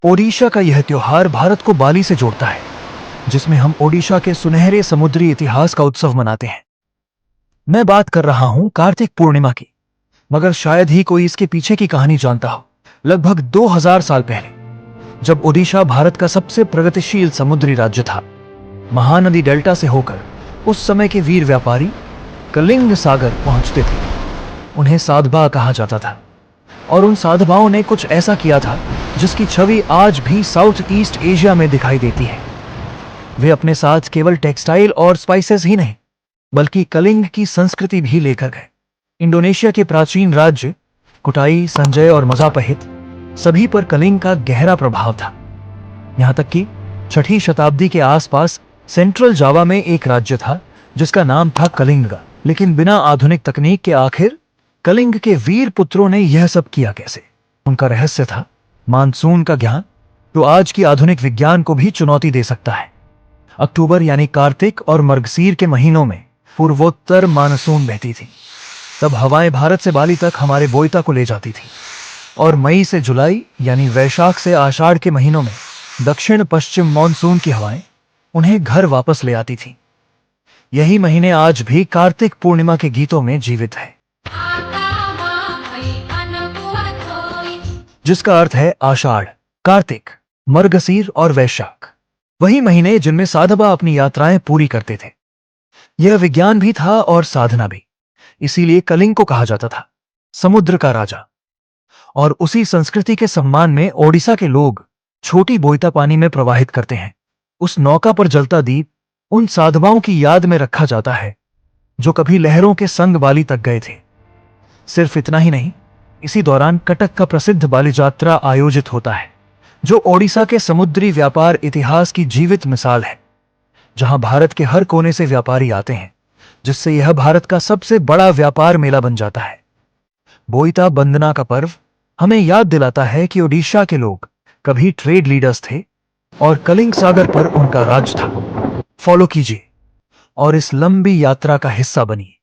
ओडिशा का यह त्योहार भारत को बाली से जोड़ता है, जिसमें हम ओडिशा के सुनहरे समुद्री इतिहास का उत्सव मनाते हैं। मैं बात कर रहा हूं कार्तिक पूर्णिमा की, मगर शायद ही कोई इसके पीछे की कहानी जानता हो। लगभग 2000 साल पहले, जब ओडिशा भारत का सबसे प्रगतिशील समुद्री राज्य था, महानदी डेल्टा से होकर उस समय के वीर व्यापारी कलिंग सागर पहुंचते थे। उन्हें साधबा कहा जाता था, और उन साधबाओं ने कुछ ऐसा किया था जिसकी छवि आज भी साउथ ईस्ट एशिया में दिखाई देती है। वे अपने साथ केवल टेक्सटाइल और स्पाइसेस ही नहीं, बल्कि कलिंग की संस्कृति भी लेकर गए। इंडोनेशिया के प्राचीन राज्य कुटाई, संजय और मजापहित सभी पर कलिंग का गहरा प्रभाव था। यहां तक कि 6ठी शताब्दी के आसपास सेंट्रल जावा में एक राज्य था जिसका नाम था कलिंग। लेकिन बिना आधुनिक तकनीक के आखिर कलिंग के वीर पुत्रों ने यह सब किया कैसे? उनका रहस्य था मानसून का ज्ञान, जो आज की आधुनिक विज्ञान को भी चुनौती दे सकता है। अक्टूबर यानी कार्तिक और मर्गशीर के महीनों में पूर्वोत्तर मानसून बहती थी। तब हवाएं भारत से बाली तक हमारे बोईता को ले जाती थी, और मई से जुलाई यानी वैशाख से आषाढ़ के महीनों में दक्षिण पश्चिम मानसून की हवाएं उन्हें घर वापस ले आती थी। यही महीने आज भी कार्तिक पूर्णिमा के गीतों में जीवित है, जिसका अर्थ है आषाढ़, कार्तिक, मर्गशीर और वैशाख। वही महीने जिनमें साधबा अपनी यात्राएं पूरी करते थे। यह विज्ञान भी था और साधना भी। इसीलिए कलिंग को कहा जाता था समुद्र का राजा। और उसी संस्कृति के सम्मान में ओडिशा के लोग छोटी बोईता पानी में प्रवाहित करते हैं। उस नौका पर जलता दीप उन साधबाओं की याद में रखा जाता है जो कभी लहरों के संग बाली तक गए थे। सिर्फ इतना ही नहीं, इसी दौरान कटक का प्रसिद्ध बाली यात्रा आयोजित होता है, जो ओडिशा के समुद्री व्यापार इतिहास की जीवित मिसाल है, जहां भारत के हर कोने से व्यापारी आते हैं, जिससे यह भारत का सबसे बड़ा व्यापार मेला बन जाता है। बोईता बंदना का पर्व हमें याद दिलाता है कि ओडिशा के लोग कभी ट्रेड लीडर्स थे और कलिंग सागर पर उनका राज था। फॉलो कीजिए और इस लंबी यात्रा का हिस्सा बनिए।